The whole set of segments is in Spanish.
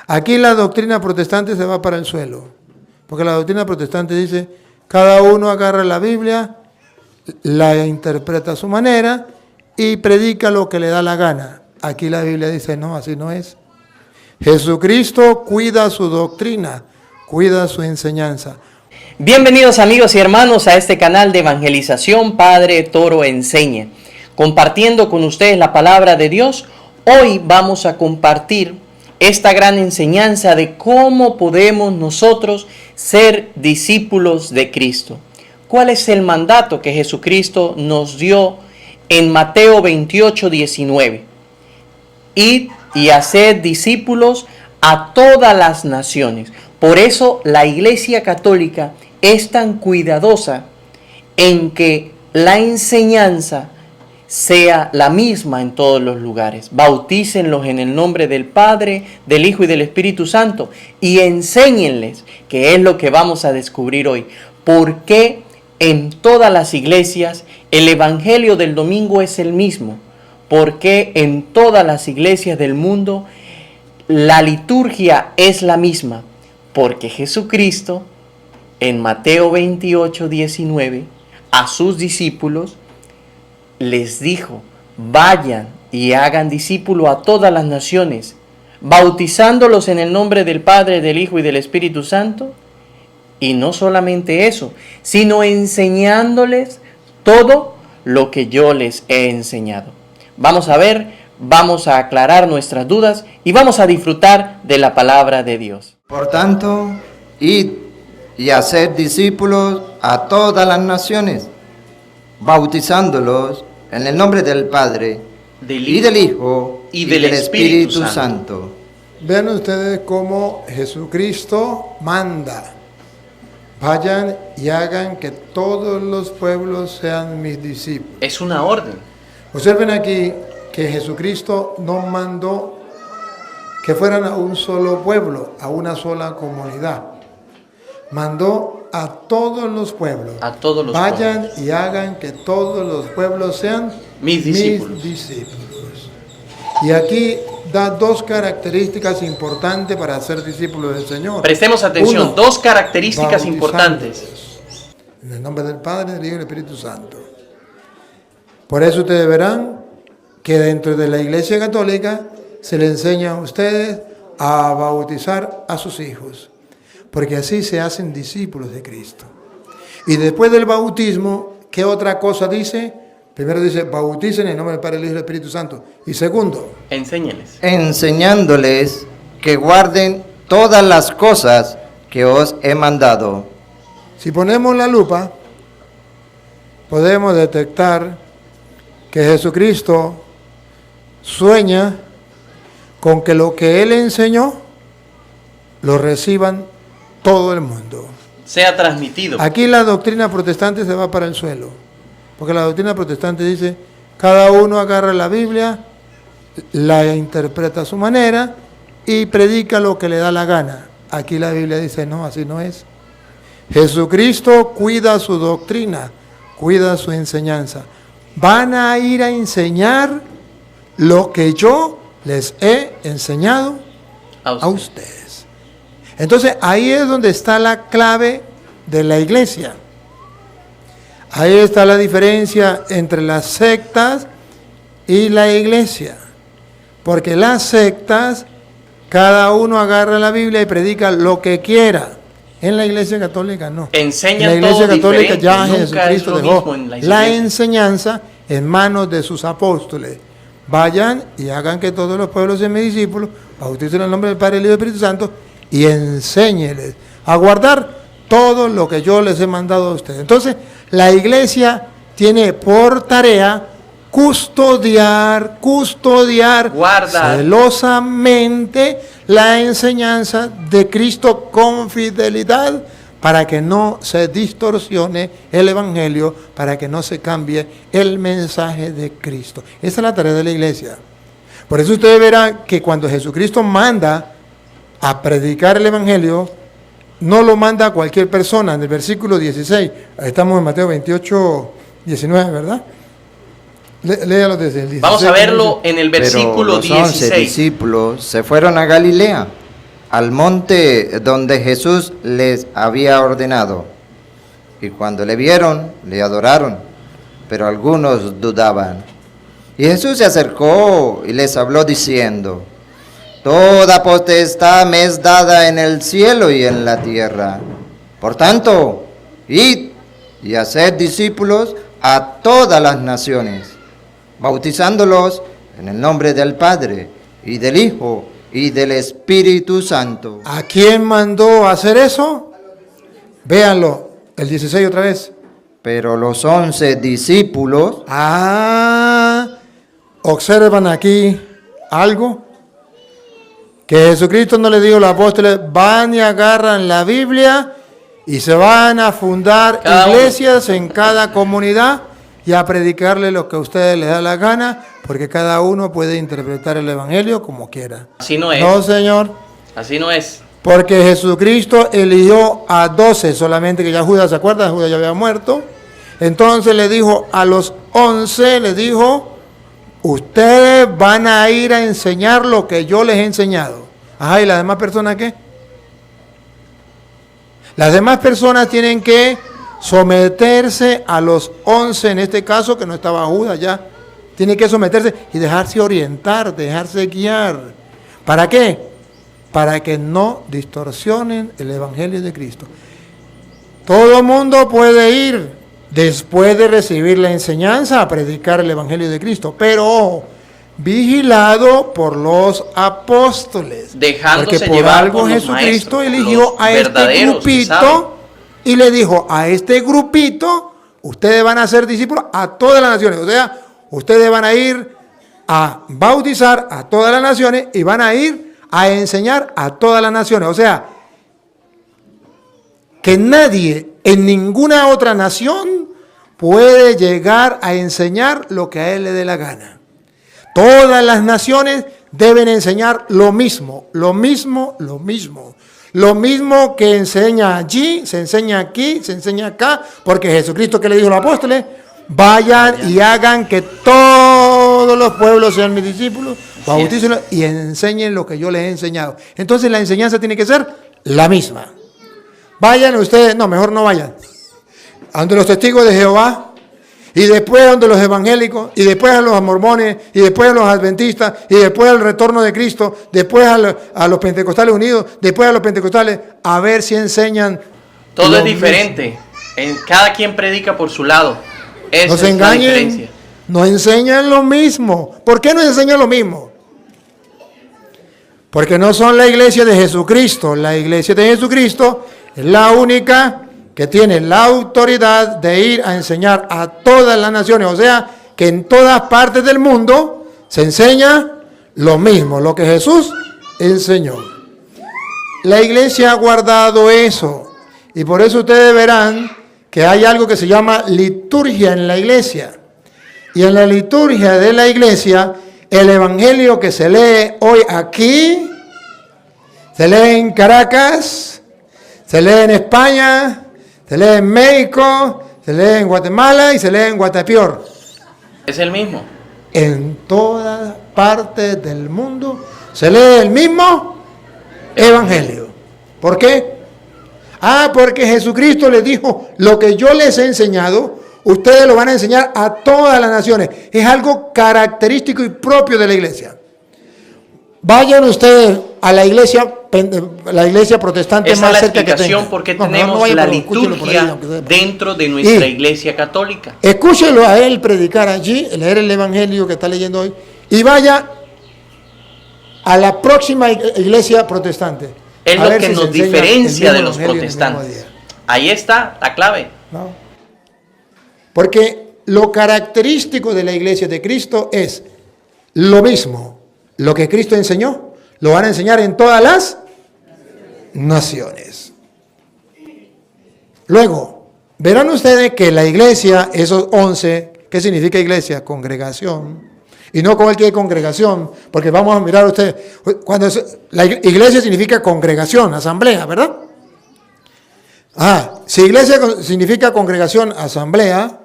Aquí la doctrina protestante se va para el suelo, porque la doctrina protestante dice, cada uno agarra la Biblia, la interpreta a su manera y predica lo que le da la gana. Aquí la Biblia dice, no, así no es. Jesucristo cuida su doctrina, cuida su enseñanza. Bienvenidos amigos y hermanos a este canal de evangelización Padre Toro Enseña. Compartiendo con ustedes la palabra de Dios, hoy vamos a compartir esta gran enseñanza de cómo podemos nosotros ser discípulos de Cristo. ¿Cuál es el mandato que Jesucristo nos dio en Mateo 28:19? Id y haced discípulos a todas las naciones. Por eso la Iglesia Católica es tan cuidadosa en que la enseñanza sea la misma en todos los lugares. Bautícenlos en el nombre del Padre, del Hijo y del Espíritu Santo y enséñenles, que es lo que vamos a descubrir hoy, por qué en todas las iglesias el Evangelio del domingo es el mismo, por qué en todas las iglesias del mundo la liturgia es la misma, porque Jesucristo en Mateo 28:19 a sus discípulos les dijo, vayan y hagan discípulo a todas las naciones, bautizándolos en el nombre del Padre, del Hijo y del Espíritu Santo. Y no solamente eso, sino enseñándoles todo lo que yo les he enseñado. Vamos a ver, vamos a aclarar nuestras dudas y vamos a disfrutar de la palabra de Dios. Por tanto, id y haced discípulos a todas las naciones, bautizándolos en el nombre del Padre, y del Hijo y del Espíritu Santo. Vean ustedes cómo Jesucristo manda. Vayan y hagan que todos los pueblos sean mis discípulos. Es una orden. Observen aquí que Jesucristo no mandó que fueran a un solo pueblo, a una sola comunidad. Mandó a todos los pueblos. A todos los Vayan pueblos. y hagan que todos los pueblos sean mis discípulos. Y aquí da dos características importantes para ser discípulos del Señor. Prestemos atención, Uno, dos características importantes. En el nombre del Padre, del Hijo y del Espíritu Santo. Por eso ustedes verán que dentro de la Iglesia Católica se le enseña a ustedes a bautizar a sus hijos, porque así se hacen discípulos de Cristo. Y después del bautismo, ¿qué otra cosa dice? Primero dice, bauticen en el nombre del Padre, del Hijo y del Espíritu Santo. Y segundo, enséñenles. Enseñándoles que guarden todas las cosas que os he mandado. si ponemos la lupa, podemos detectar que Jesucristo sueña con que lo que Él enseñó lo reciban todo el mundo. Sea transmitido. Aquí la doctrina protestante se va para el suelo, porque la doctrina protestante dice, cada uno agarra la Biblia, la interpreta a su manera y predica lo que le da la gana. Aquí la Biblia dice, no, así no es. Jesucristo cuida su doctrina, cuida su enseñanza. Van a ir a enseñar lo que yo les he enseñado a ustedes. Entonces ahí es donde está la clave de la iglesia. Ahí está la diferencia entre las sectas y la iglesia. Porque las sectas, cada uno agarra la Biblia y predica lo que quiera. En la Iglesia Católica no. Enseñan en la Iglesia todo Católica diferente, ya nunca Jesucristo es lo dejó mismo en las la iglesias. enseñanza en manos de sus apóstoles. Vayan y hagan que todos los pueblos sean mis discípulos, bauticen en el nombre del Padre, del Hijo y del Espíritu Santo y enséñeles a guardar todo lo que yo les he mandado a ustedes. Entonces, la Iglesia tiene por tarea custodiar guardar celosamente la enseñanza de Cristo con fidelidad para que no se distorsione el Evangelio, para que no se cambie el mensaje de Cristo. Esa es la tarea de la iglesia. Por eso ustedes verán que cuando Jesucristo manda a predicar el Evangelio, no lo manda a cualquier persona. En el versículo 16, estamos en Mateo 28, 19, ¿verdad? Léalo desde el 16. Vamos a verlo en el versículo Pero los 11 16. discípulos se fueron a Galilea, al monte donde Jesús les había ordenado. Y cuando le vieron, le adoraron, pero algunos dudaban. Y Jesús se acercó y les habló diciendo: Toda potestad me es dada en el cielo y en la tierra. Por tanto, id y haced discípulos a todas las naciones, bautizándolos en el nombre del Padre, y del Hijo, y del Espíritu Santo. ¿A quién mandó a hacer eso? Véanlo, el 16 otra vez. Pero los 11 discípulos, Observan aquí algo que Jesucristo no le dijo a los apóstoles: van y agarran la Biblia y se van a fundar iglesias en cada comunidad y a predicarle lo que a ustedes les da la gana, porque cada uno puede interpretar el evangelio como quiera. Así no es. No, Señor. Así no es. Porque Jesucristo eligió a 12, solamente que ya Judas, ¿se acuerdan? Judas ya había muerto. Entonces le dijo a los 11, le dijo: ustedes van a ir a enseñar lo que yo les he enseñado. Ajá, ¿y las demás personas qué? Las demás personas tienen que someterse a los 11, en este caso, que no estaba Judas ya. Tienen que someterse y dejarse orientar, dejarse guiar. ¿Para qué? Para que no distorsionen el evangelio de Cristo. Todo el mundo puede ir después de recibir la enseñanza a predicar el evangelio de Cristo, pero vigilado por los apóstoles. Dejándose porque por llevar algo por los Jesucristo maestros, eligió los a este verdaderos que saben. grupito y le dijo: a este grupito ustedes van a ser discípulos a todas las naciones. O sea, ustedes van a ir a bautizar a todas las naciones y van a ir a enseñar a todas las naciones. O sea, que nadie en ninguna otra nación puede llegar a enseñar lo que a él le dé la gana. Todas las naciones deben enseñar lo mismo, lo mismo, lo mismo. Lo mismo que enseña allí, se enseña aquí, se enseña acá, porque Jesucristo, que le dijo a los apóstoles: vayan y hagan que todos los pueblos sean mis discípulos, bautícenlos y enseñen lo que yo les he enseñado. Entonces la enseñanza tiene que ser la misma. Vayan ustedes, no, mejor no vayan, ante los testigos de Jehová, y después donde los evangélicos, y después a los mormones, y después a los adventistas, y después al retorno de Cristo, después a los pentecostales unidos, después a los pentecostales, a ver si enseñan. Todo es diferente. Cada quien predica por su lado. Esa No se es la engañen, diferencia. no enseñan lo mismo. ¿Por qué no enseñan lo mismo? Porque no son la iglesia de Jesucristo. La iglesia de Jesucristo es la única que tiene la autoridad de ir a enseñar a todas las naciones. O sea, que en todas partes del mundo se enseña lo mismo, lo que Jesús enseñó. La iglesia ha guardado eso. Y por eso ustedes verán que hay algo que se llama liturgia en la iglesia. Y en la liturgia de la iglesia, el evangelio que se lee hoy aquí, se lee en Caracas, se lee en España, se lee en México, se lee en Guatemala y se lee en Guatapior. Es el mismo. En todas partes del mundo se lee el mismo evangelio. ¿Por qué? Porque Jesucristo les dijo: lo que yo les he enseñado, ustedes lo van a enseñar a todas las naciones. Es algo característico y propio de la iglesia. Vayan ustedes a la iglesia protestante Esa más es la cerca que explicación tengan. por qué No, tenemos vayan, la pero escúchenlo por ahí, liturgia aunque sea. dentro de nuestra iglesia católica. Escúchelo a él predicar allí, leer el evangelio que está leyendo hoy, y vaya a la próxima iglesia protestante. Es a lo ver que si se nos enseña diferencia el de mismo los evangelio en el mismo protestantes. día. Ahí está la clave. ¿No? Porque lo característico de la iglesia de Cristo es lo mismo. Lo que Cristo enseñó, lo van a enseñar en todas las naciones. Luego, verán ustedes que la iglesia, esos 11, ¿qué significa iglesia? Congregación. Y no cualquier congregación, porque vamos a mirar ustedes, la iglesia significa congregación, asamblea, ¿verdad? Si iglesia significa congregación, asamblea,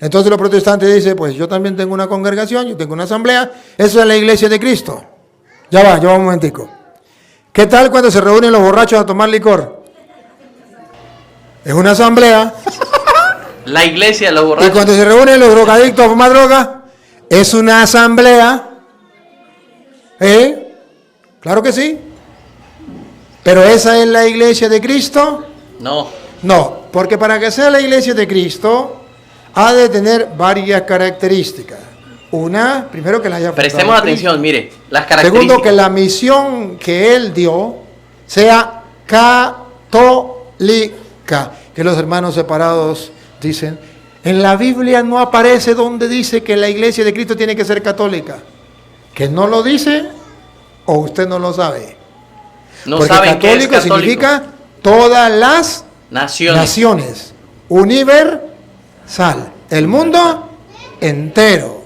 entonces los protestantes dicen: pues yo también tengo una congregación, yo tengo una asamblea, esa es la iglesia de Cristo. Ya va un momentico. ¿Qué tal cuando se reúnen los borrachos a tomar licor? Es una asamblea. La iglesia, los Y borrachos. cuando se reúnen los drogadictos a fumar droga, es una asamblea. Claro que sí. Pero ¿esa es la iglesia de Cristo? No. No, porque para que sea la iglesia de Cristo ha de tener varias características. Una, primero que la haya fundado Prestemos Cristo. atención, mire, las características. Segundo, que la misión que Él dio sea católica. Que los hermanos separados dicen, en la Biblia no aparece donde dice que la iglesia de Cristo tiene que ser católica. ¿Que no lo dice o usted no lo sabe? No Porque saben qué es católico católico. significa todas las naciones. Universal. El mundo entero.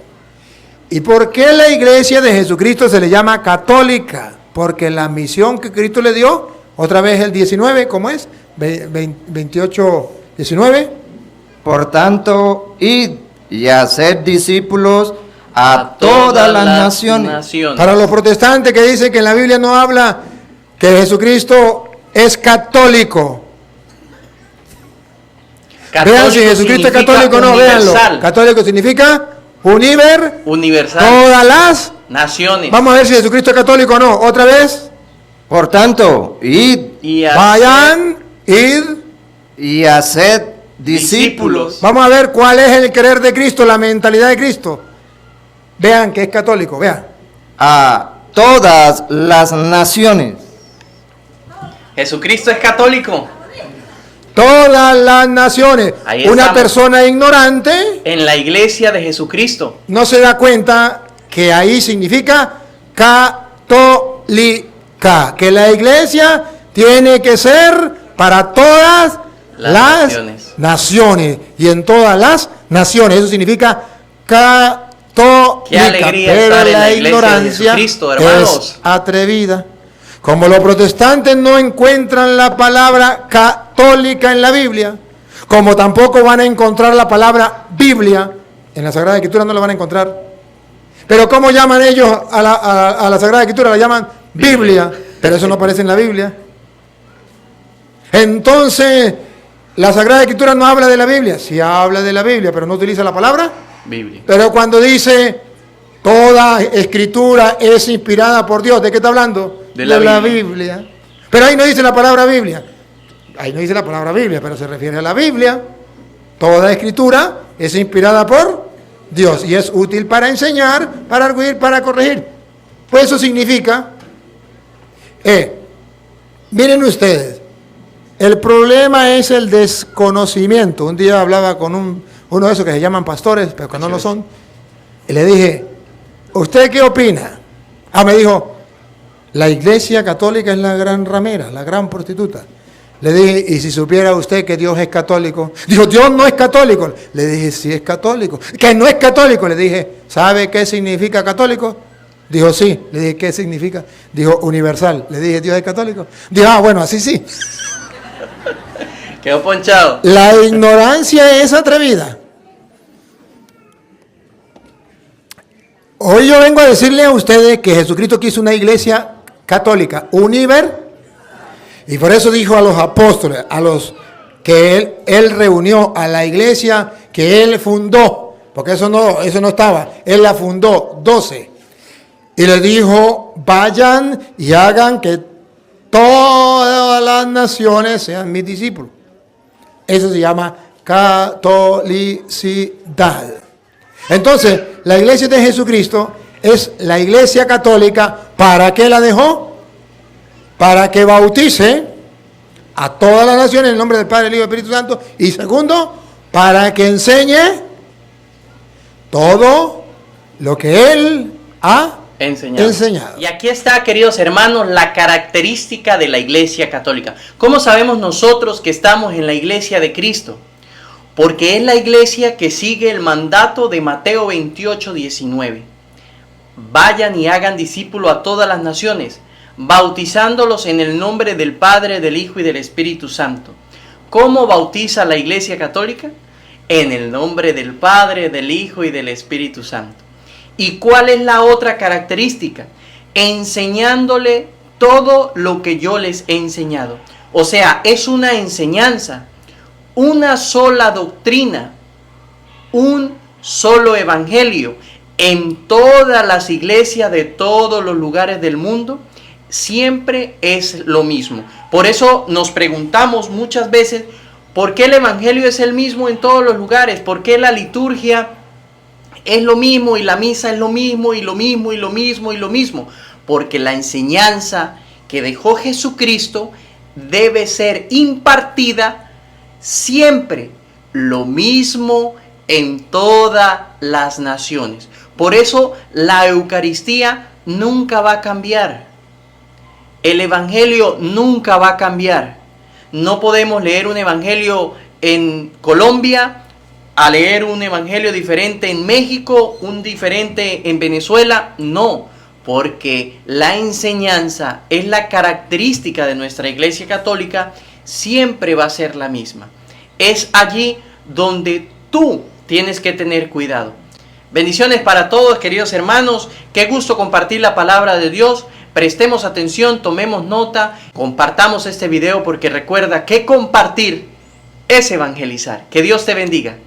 ¿Y por qué la iglesia de Jesucristo se le llama católica? Porque la misión que Cristo le dio, otra vez el 19, ¿cómo es? 28, 19. Por tanto, id y haced discípulos a todas las naciones. Para los protestantes que dicen que en la Biblia no habla que Jesucristo es católico. Vean si Jesucristo es católico o no, véanlo. Católico significa universal. Todas las naciones. Vamos a ver si Jesucristo es católico o no. Otra vez. Por tanto, id Y Vayan, id. y haced discípulos. Vamos a ver cuál es el querer de Cristo, la mentalidad de Cristo. Vean que es católico, vean. A todas las naciones. Jesucristo es católico. Todas las naciones. Ahí Una estamos. persona ignorante En la iglesia de Jesucristo. no se da cuenta que ahí significa católica, que la iglesia tiene que ser para todas las naciones y en todas las naciones. Eso significa católica. Qué alegría pero estar en la la iglesia de ignorancia Jesucristo, hermanos. es atrevida. Como los protestantes no encuentran la palabra católica en la Biblia, como tampoco van a encontrar la palabra Biblia, en la Sagrada Escritura no la van a encontrar. Pero ¿cómo llaman ellos a la Sagrada Escritura? La llaman Biblia, pero eso no aparece en la Biblia. Entonces, la Sagrada Escritura no habla de la Biblia, sí habla de la Biblia, pero no utiliza la palabra Biblia. Pero cuando dice toda escritura es inspirada por Dios, ¿de qué está hablando? De la Biblia. Pero ahí no dice la palabra Biblia. Ahí no dice la palabra Biblia, pero se refiere a la Biblia. Toda escritura es inspirada por Dios y es útil para enseñar, para arguir, para corregir. Pues eso significa, miren ustedes, el problema es el desconocimiento. Un día hablaba con uno de esos que se llaman pastores, pero que no lo son, y le dije, ¿usted qué opina? Me dijo, la iglesia católica es la gran ramera, la gran prostituta. Le dije, ¿y si supiera usted que Dios es católico? Dijo, Dios no es católico. Le dije, sí es católico. ¿Que no es católico? Le dije, ¿sabe qué significa católico? Dijo, sí. Le dije, ¿qué significa? Dijo, universal. Le dije, ¿Dios es católico? Dijo, bueno, así sí. Quedó ponchado. La ignorancia es atrevida. Hoy yo vengo a decirle a ustedes que Jesucristo quiso una iglesia católica, y por eso dijo a los apóstoles, a los que él reunió, a la iglesia que él fundó, porque eso no estaba, él la fundó, 12. Y le dijo, vayan y hagan que todas las naciones sean mis discípulos. Eso se llama catolicidad. Entonces, la iglesia de Jesucristo es la iglesia católica. ¿Para qué la dejó? Para que bautice a todas las naciones en el nombre del Padre, del Hijo y del Espíritu Santo. Y segundo, para que enseñe todo lo que Él ha enseñado. Y aquí está, queridos hermanos, la característica de la iglesia católica. ¿Cómo sabemos nosotros que estamos en la iglesia de Cristo? Porque es la iglesia que sigue el mandato de Mateo 28, 19. Vayan y hagan discípulos a todas las naciones, bautizándolos en el nombre del Padre, del Hijo y del Espíritu Santo. ¿Cómo bautiza la iglesia católica? En el nombre del Padre, del Hijo y del Espíritu Santo. ¿Y cuál es la otra característica? Enseñándole todo lo que yo les he enseñado. O sea, es una enseñanza, una sola doctrina, un solo evangelio. En todas las iglesias de todos los lugares del mundo, siempre es lo mismo. Por eso nos preguntamos muchas veces, ¿por qué el evangelio es el mismo en todos los lugares? ¿Por qué la liturgia es lo mismo y la misa es lo mismo y lo mismo y lo mismo y lo mismo? Porque la enseñanza que dejó Jesucristo debe ser impartida siempre lo mismo en todas las naciones. Por eso la Eucaristía nunca va a cambiar. El Evangelio nunca va a cambiar. No podemos leer un Evangelio en Colombia, a leer un Evangelio diferente en México, un diferente en Venezuela. No, porque la enseñanza es la característica de nuestra Iglesia Católica, siempre va a ser la misma. Es allí donde tú tienes que tener cuidado. Bendiciones para todos, queridos hermanos. Qué gusto compartir la palabra de Dios. Prestemos atención, tomemos nota, compartamos este video porque recuerda que compartir es evangelizar. Que Dios te bendiga.